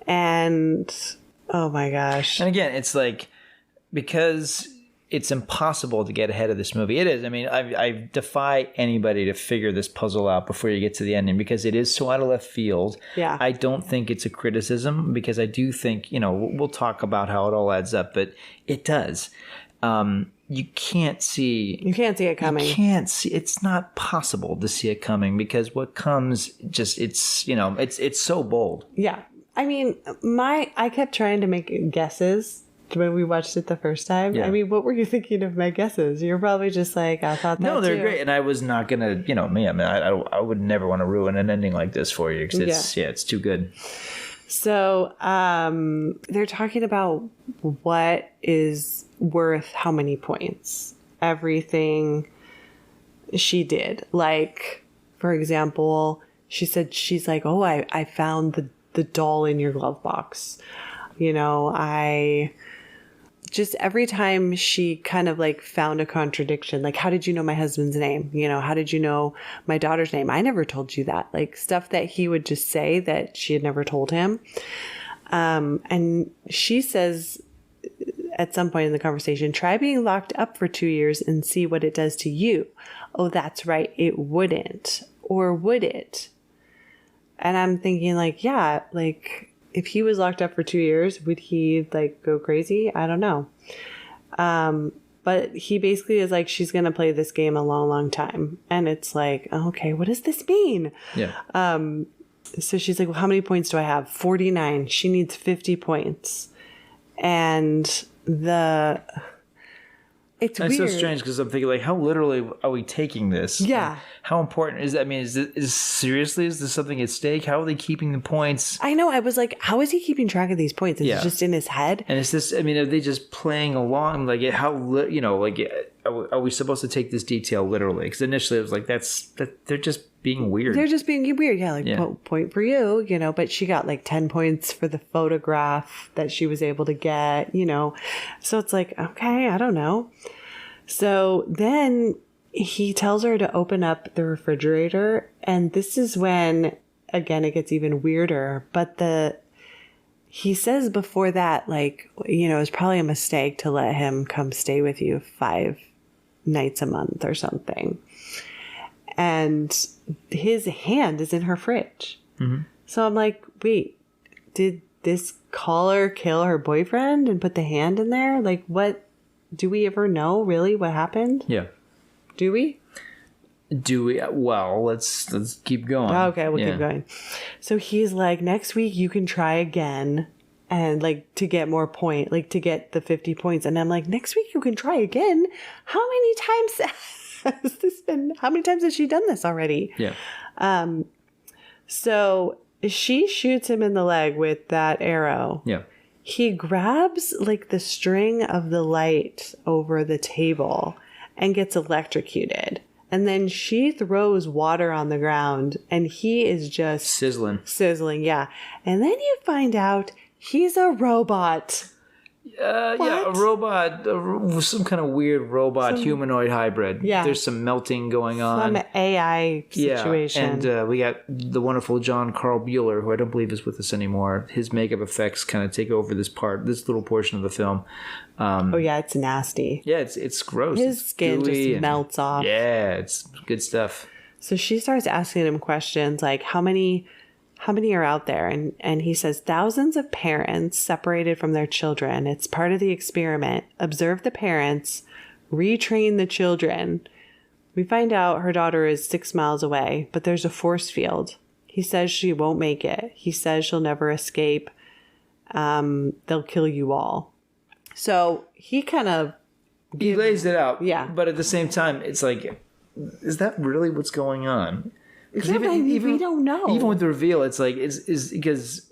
And, oh my gosh. And again, it's like, because it's impossible to get ahead of this movie. It is. I mean, I defy anybody to figure this puzzle out before you get to the ending, because it is so out of left field. Yeah. I don't think it's a criticism, because I do think, we'll talk about how it all adds up, but it does. You can't see it coming. You can't see. It's not possible to see it coming, because what comes it's so bold. Yeah. I mean, I kept trying to make guesses when we watched it the first time. Yeah. I mean, what were you thinking of my guesses? You're probably just like, I thought that No, they're too. great. And I was not going to, me, I mean, I would never want to ruin an ending like this for you, because it's too good. So they're talking about what is worth how many points. Everything she did. Like, for example, she said, she's like, oh, I found the doll in your glove box. Just every time she kind of like found a contradiction, like, how did you know my husband's name? How did you know my daughter's name? I never told you that. Like, stuff that he would just say that she had never told him. And she says at some point in the conversation, try being locked up for 2 years and see what it does to you. Oh, that's right. It wouldn't. Or would it? And I'm thinking like, yeah, like, if he was locked up for 2 years, would he like go crazy? I don't know. But he basically is like, she's going to play this game a long, long time. And it's like, okay, what does this mean? Yeah. So she's like, well, how many points do I have? 49. She needs 50 points. And it's weird. so strange, because I'm thinking, like, how literally are we taking this? Yeah. And how important is that? I mean, is this something at stake? How are they keeping the points? I know. I was like, how is he keeping track of these points? Is it just in his head? And is this, I mean, are they just playing along? Like, are we supposed to take this detail literally? Because initially it was like, they're just being weird. They're just being weird. Yeah, like, point for you, but she got like 10 points for the photograph that she was able to get, So it's like, okay, I don't know. So then he tells her to open up the refrigerator. And this is when, again, it gets even weirder. But he says before that, like, it's probably a mistake to let him come stay with you 5 nights a month or something. And his hand is in her fridge. Mm-hmm. So I'm like, wait, did this caller kill her boyfriend and put the hand in there? Like, what? Do we ever know really what happened? Yeah. Do we? Well, let's keep going. Okay, we'll keep going. So he's like, next week you can try again, and like to get more point, like to get the 50 points. And I'm like, next week you can try again? How many times has this been? How many times has she done this already? Yeah. So she shoots him in the leg with that arrow. Yeah. He grabs like the string of the light over the table and gets electrocuted. And then she throws water on the ground and he is just sizzling. Yeah. And then you find out he's a robot. Yeah, a robot, some kind of weird robot, humanoid hybrid. Yeah. There's some melting going on. Some AI situation. Yeah, and we got the wonderful John Carl Bueller, who I don't believe is with us anymore. His makeup effects kind of take over this little portion of the film. It's nasty. Yeah, it's gross. His skin just melts off. Yeah, it's good stuff. So she starts asking him questions like, how many how many are out there? And he says, thousands of parents separated from their children. It's part of the experiment. Observe the parents, retrain the children. We find out her daughter is 6 miles away, but there's a force field. He says she won't make it. He says she'll never escape. They'll kill you all. So he kind of... He lays it out. Yeah. But at the same time, it's like, is that really what's going on? Yeah, we don't know. Even with the reveal, it's like, is because...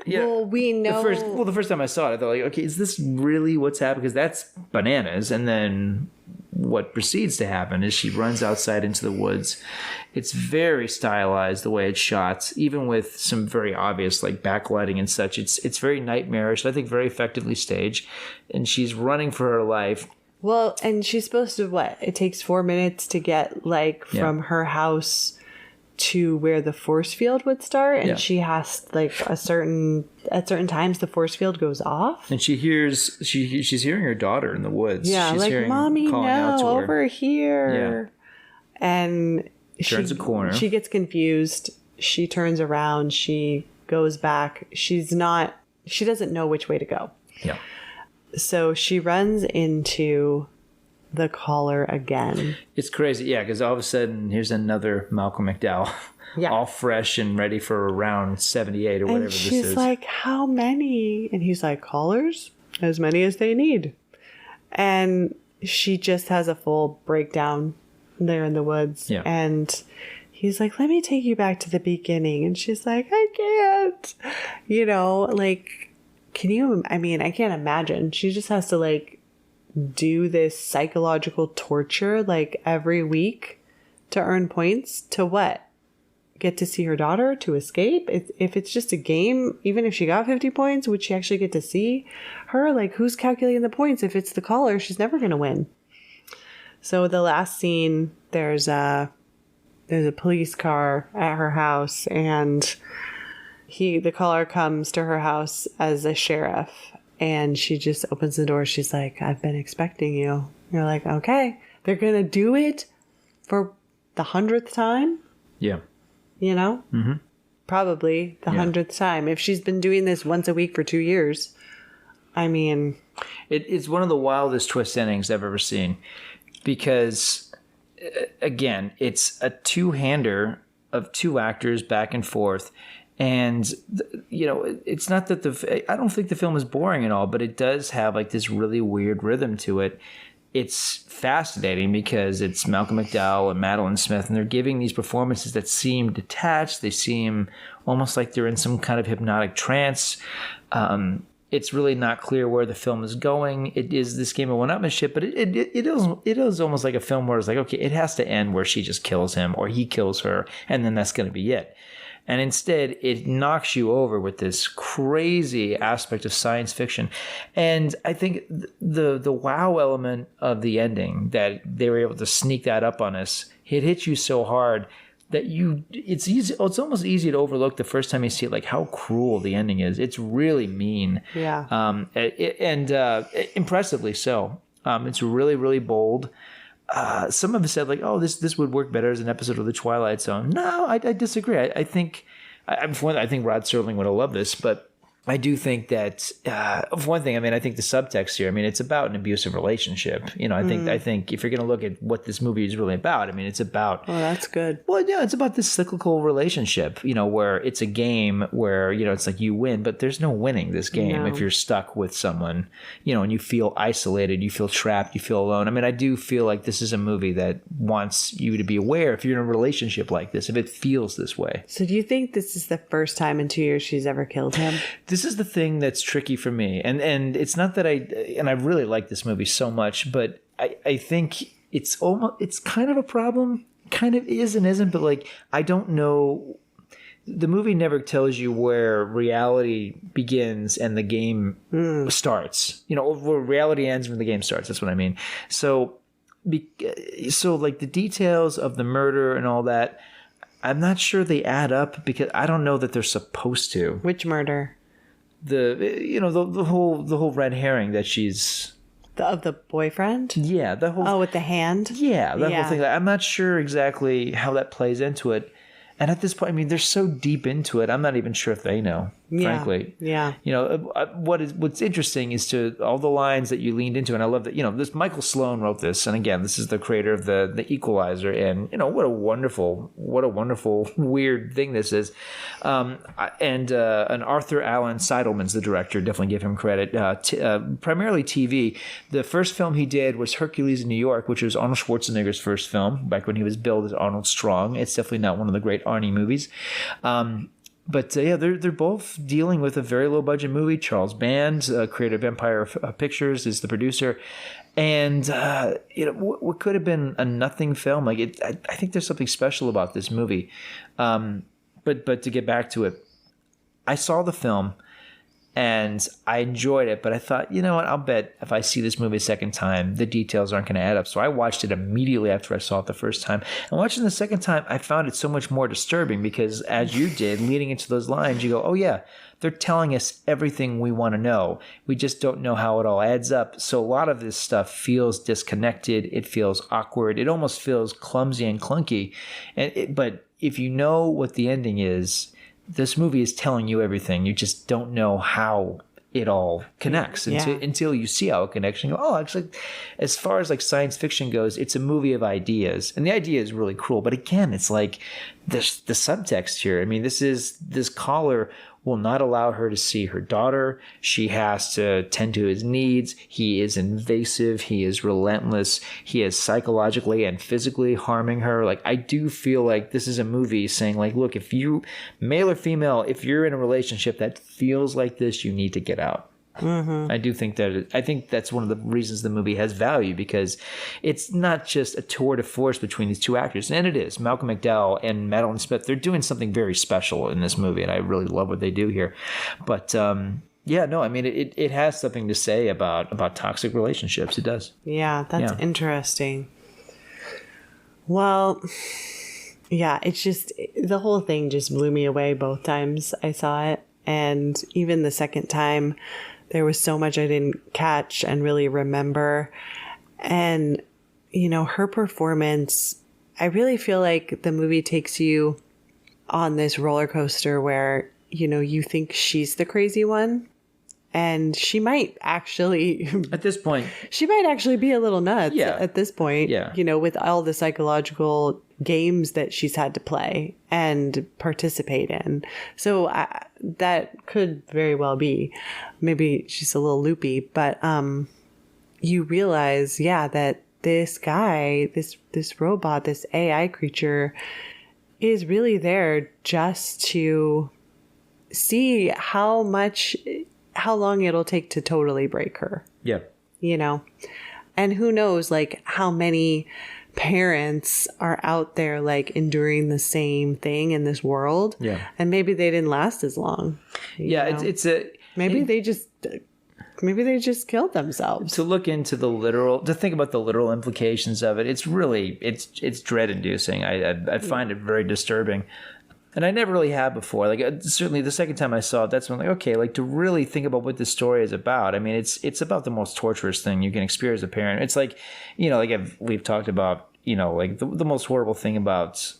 yeah. Well, we know... The first time I saw it, I thought, like, okay, is this really what's happening? Because that's bananas. And then what proceeds to happen is she runs outside into the woods. It's very stylized, the way it's shot, even with some very obvious, like, backlighting and such. It's very nightmarish, I think very effectively staged. And she's running for her life. Well, and she's supposed to, what? It takes 4 minutes to get, like, from her house to where the force field would start, and she has, like, at certain times the force field goes off, and she's hearing her daughter in the woods. Yeah, she's like, mommy, no, over here. Yeah. And turns a corner. She gets confused. She turns around. She goes back. She doesn't know which way to go. Yeah. So she runs into the caller again. It's crazy, yeah, because all of a sudden here's another Malcolm McDowell, all fresh and ready for around 78 or whatever this is. She's like, how many? And he's like, callers? As many as they need. And she just has a full breakdown there in the woods. Yeah. And he's like, let me take you back to the beginning. And she's like, I can't. You know, like, I can't imagine. She just has to, like, do this psychological torture, like, every week to earn points to what? Get to see her daughter, to escape? If it's just a game, even if she got 50 points, would she actually get to see her? Like, who's calculating the points? If it's the caller, she's never going to win. So the last scene, there's a police car at her house, and the caller comes to her house as a sheriff. And she just opens the door. She's like, I've been expecting you. You're like, okay, they're going to do it for the 100th time? Yeah. You know? Mm-hmm. Probably the 100th time. If she's been doing this once a week for 2 years, I mean... It's one of the wildest twist endings I've ever seen. Because, again, it's a two-hander of two actors back and forth. And, you know, it's not that I don't think the film is boring at all, but it does have, like, this really weird rhythm to it. It's fascinating because it's Malcolm McDowell and Madeline Smith, and they're giving these performances that seem detached. They seem almost like they're in some kind of hypnotic trance. It's really not clear where the film is going. It is this game of one-upmanship, but it is almost like a film where it's like, okay, it has to end where she just kills him or he kills her, and then that's going to be it. And instead, it knocks you over with this crazy aspect of science fiction. And I think the wow element of the ending, that they were able to sneak that up on us, it hits you so hard that it's easy. It's almost easy to overlook the first time you see it, like how cruel the ending is. It's really mean. Yeah. And impressively so. It's really, really bold. Some of us said, like, oh, this would work better as an episode of The Twilight Zone. No, I disagree. I think Rod Serling would have loved this, but I do think that, for one thing, I mean, I think the subtext here, I mean, it's about an abusive relationship. You know, I think if you're going to look at what this movie is really about, I mean, it's about... Oh, that's good. Well, yeah, it's about this cyclical relationship, you know, where it's a game where, you know, it's like you win, but there's no winning this game if you're stuck with someone, you know, and you feel isolated, you feel trapped, you feel alone. I mean, I do feel like this is a movie that wants you to be aware if you're in a relationship like this, if it feels this way. So do you think this is the first time in 2 years she's ever killed him? This is the thing that's tricky for me. And it's not that I really like this movie so much, but I think it's kind of a problem, kind of is and isn't, but like, I don't know. The movie never tells you where reality begins and the game starts, you know, where reality ends when the game starts. That's what I mean. So like the details of the murder and all that, I'm not sure they add up because I don't know that they're supposed to. Which murder? The whole red herring that she's of the boyfriend. Yeah, the whole with the hand. Yeah, whole thing. I'm not sure exactly how that plays into it. And at this point, I mean, they're so deep into it, I'm not even sure if they know, frankly. Yeah. You know, what's interesting is to all the lines that you leaned into, and I love that, you know, this Michael Sloan wrote this, and again, this is the creator of the Equalizer, and, you know, what a wonderful, weird thing this is. And Arthur Allen Seidelman's the director, definitely give him credit. Primarily TV. The first film he did was Hercules in New York, which was Arnold Schwarzenegger's first film, back when he was billed as Arnold Strong. It's definitely not one of the great Arnie movies. But they're both dealing with a very low budget movie. Charles Band, creator of Empire Pictures, is the producer, and you know, what could have been a nothing film, like it. I think there's something special about this movie. But to get back to it, I saw the film and I enjoyed it, but I thought, you know what, I'll bet if I see this movie a second time, the details aren't going to add up. So I watched it immediately after I saw it the first time. And watching the second time, I found it so much more disturbing because, as you did, leading into those lines, you go, oh yeah, they're telling us everything we want to know. We just don't know how it all adds up. So a lot of this stuff feels disconnected. It feels awkward. It almost feels clumsy and clunky. But if you know what the ending is, this movie is telling you everything. You just don't know how it all connects until you see how it connects. And you go, oh, actually, as far as like science fiction goes, it's a movie of ideas. And the idea is really cruel. But again, it's like the subtext here. I mean, this caller will not allow her to see her daughter. She has to tend to his needs. He is invasive. He is relentless. He is psychologically and physically harming her. Like, I do feel like this is a movie saying, like, look, if you, male or female, if you're in a relationship that feels like this, you need to get out. Mm-hmm. I think that's one of the reasons the movie has value, because it's not just a tour de force between these two actors, and it is. Malcolm McDowell and Madeline Smith, they're doing something very special in this movie, and I really love what they do here. But yeah, no, I mean, it has something to say about toxic relationships. It does. Yeah, that's interesting. Well, yeah, it's just, the whole thing just blew me away both times I saw it, and even the second time, there was so much I didn't catch and really remember. And, you know, her performance, I really feel like the movie takes you on this roller coaster where, you know, you think she's the crazy one. And she might actually... At this point... She might actually be a little nuts at this point. Yeah. You know, with all the psychological games that she's had to play and participate in. So that could very well be. Maybe she's a little loopy. But you realize, that this guy, this robot, this AI creature is really there just to see how long it'll take to totally break her. Yeah. You know, and who knows, like, how many parents are out there, like, enduring the same thing in this world. Yeah. And maybe they didn't last as long. Yeah. Know? Maybe they just killed themselves. To look into to think about the literal implications of it, it's really, it's dread inducing. I find it very disturbing. And I never really have before. Like, certainly the second time I saw it, that's when, like, okay, like, to really think about what this story is about. I mean, it's about the most torturous thing you can experience as a parent. It's like, you know, like we've talked about, you know, like the most horrible thing about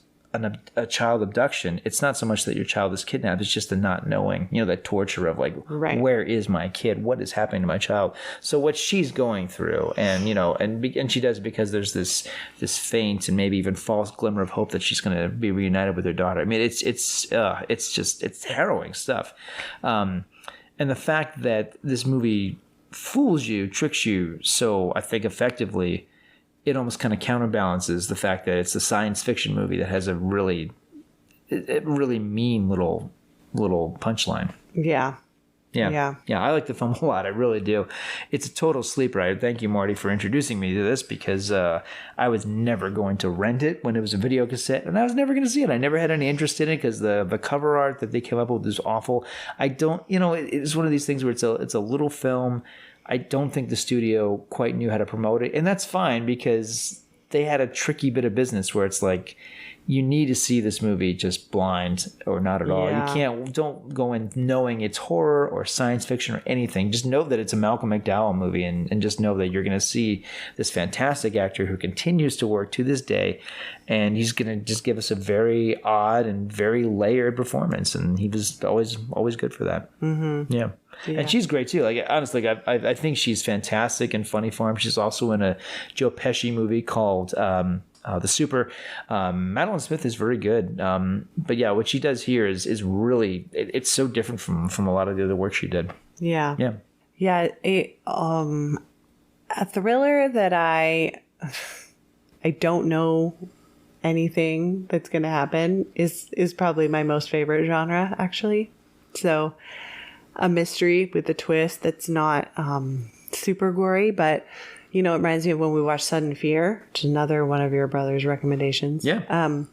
a child abduction. It's not so much that your child is kidnapped. It's just the not knowing, you know, that torture of, like, where is my kid? What is happening to my child? So what she's going through, and, you know, and she does it because there's this faint and maybe even false glimmer of hope that she's going to be reunited with her daughter. I mean, it's harrowing stuff. And the fact that this movie fools you, tricks you so, I think, effectively, it almost kind of counterbalances the fact that it's a science fiction movie that has a really mean little punchline. Yeah. I like the film a lot. I really do. It's a total sleeper. I thank you, Marty, for introducing me to this, because I was never going to rent it when it was a video cassette, and I was never going to see it. I never had any interest in it because the cover art that they came up with was awful. I don't, you know, it's one of these things where it's a little film. I don't think the studio quite knew how to promote it. And that's fine, because they had a tricky bit of business where it's like, you need to see this movie just blind or not at all. Yeah. Don't go in knowing it's horror or science fiction or anything. Just know that it's a Malcolm McDowell movie, and just know that you're going to see this fantastic actor who continues to work to this day, and he's going to just give us a very odd and very layered performance, and he was always good for that. Mm-hmm. Yeah. And she's great too. Like, honestly, I think she's fantastic and funny for him. She's also in a Joe Pesci movie called The Super. Madeline Smith is very good. But yeah, what she does here is really, it's so different from a lot of the other work she did. Yeah. Yeah. Yeah. A thriller that I don't know anything that's going to happen is probably my most favorite genre, actually. So a mystery with a twist that's not super gory, but it reminds me of when we watched Sudden Fear, which is another one of your brother's recommendations. Yeah. A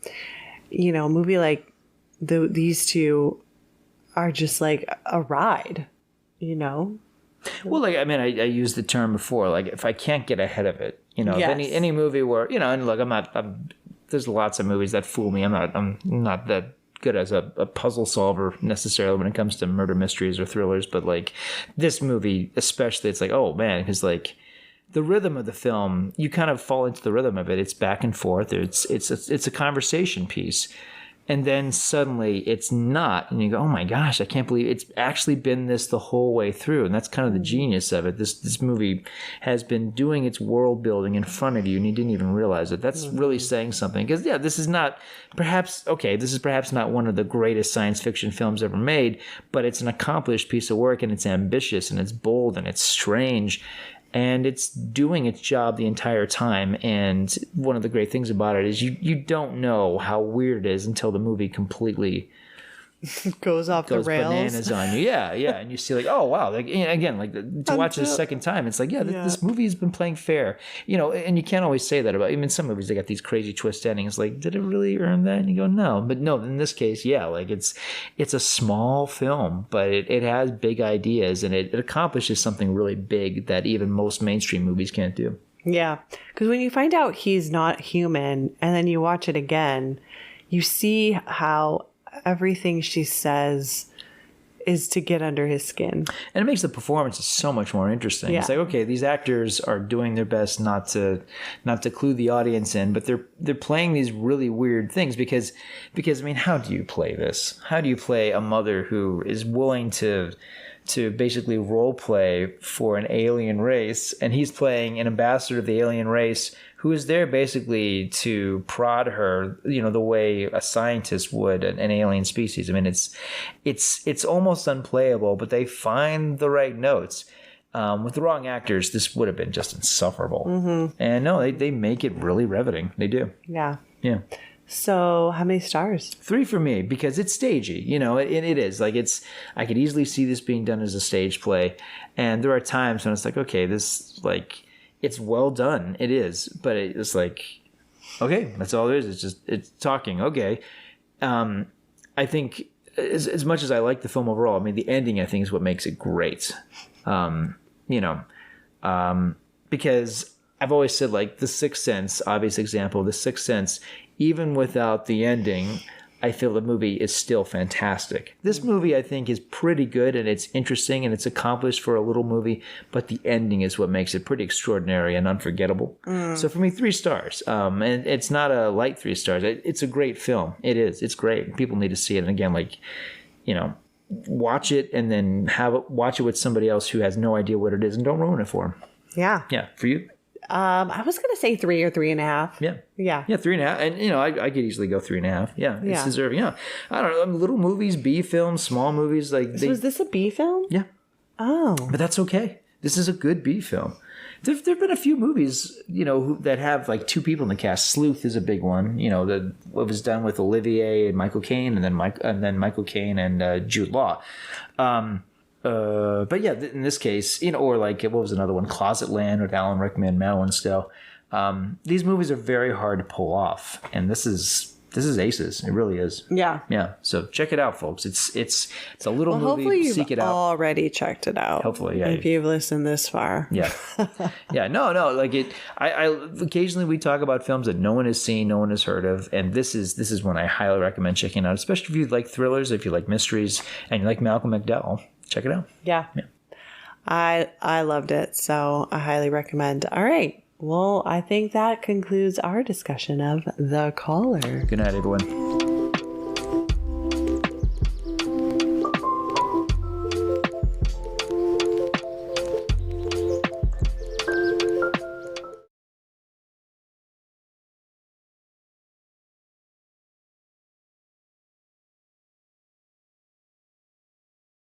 movie like these two are just like a ride, Well, like, I mean, I used the term before, like, if I can't get ahead of it, Yes. any movie where, and look, there's lots of movies that fool me. I'm not that good as a puzzle solver necessarily when it comes to murder mysteries or thrillers, but like this movie especially, it's like, oh man, because like the rhythm of the film, you kind of fall into the rhythm of it. It's back and forth. It's a conversation piece, and then suddenly it's not, and you go, oh my gosh, I can't believe it's actually been this the whole way through. And that's kind of the genius of it. This movie has been doing its world building in front of you, and you didn't even realize it. That's really saying something, because this is perhaps not one of the greatest science fiction films ever made, but it's an accomplished piece of work, and it's ambitious, and it's bold, and it's strange. And it's doing its job the entire time. And one of the great things about it is you don't know how weird it is until the movie completely goes the rails. Bananas on you. Yeah. And you see like, oh, wow. Like, again, like to watch it a second time, it's like, this movie has been playing fair. And you can't always say that about, even some movies, they got these crazy twist endings. Like, did it really earn that? And you go, no. But no, in this case, yeah, like it's a small film, but it has big ideas, and it accomplishes something really big that even most mainstream movies can't do. Yeah. Because when you find out he's not human, and then you watch it again, you see how everything she says is to get under his skin. And it makes the performances so much more interesting. Yeah. It's like, okay, these actors are doing their best not to clue the audience in, but they're playing these really weird things because I mean, how do you play this? How do you play a mother who is willing to basically role play for an alien race, and he's playing an ambassador of the alien race who is there basically to prod her, the way a scientist would an alien species. I mean, it's almost unplayable, but they find the right notes. With the wrong actors, this would have been just insufferable. Mm-hmm. And no, they make it really riveting. They do. Yeah. Yeah. So how many stars? 3 for me, because it's stagey, it is like I could easily see this being done as a stage play. And there are times when it's like, okay, this, like, it's well done. It is, but it's like, okay, that's all there is. It's talking. Okay. I think as much as I like the film overall, I mean, the ending, I think, is what makes it great. Because I've always said, like, The Sixth Sense, obvious example, The Sixth Sense, even without the ending, I feel the movie is still fantastic. This movie, I think, is pretty good, and it's interesting, and it's accomplished for a little movie, but the ending is what makes it pretty extraordinary and unforgettable. So for me, 3 stars. And it's not a light 3 stars. It's a great film. It is. It's great. People need to see it. And again, like, watch it and then watch it with somebody else who has no idea what it is, and don't ruin it for them. Yeah. Yeah. For you? I was going to say 3 or 3.5. Yeah. Yeah. Yeah, 3.5. And, I could easily go 3.5. Yeah. It's Yeah. deserving. Yeah. I don't know. Little movies, B films, small movies. Like So is this a B film? Yeah. Oh. But that's okay. This is a good B film. There've been a few movies, that have like 2 people in the cast. Sleuth is a big one. What was done with Olivier and Michael Caine, and then Michael Caine and Jude Law. But yeah, in this case, or like, what was another one? Closet Land with Alan Rickman, Madeline Stowe. These movies are very hard to pull off, and this is this is aces. It really is. Yeah. Yeah. So check it out, folks. It's a little movie. Hopefully you've Seek it out. already checked it out. Hopefully, yeah. If you've listened this far. Yeah. Yeah. No. Like I occasionally we talk about films that no one has seen, no one has heard of, and this is one I highly recommend checking out, especially if you like thrillers, if you like mysteries, and you like Malcolm McDowell. Check it out. Yeah. I loved it, so I highly recommend. All right. Well, I think that concludes our discussion of The Caller. Good night, everyone.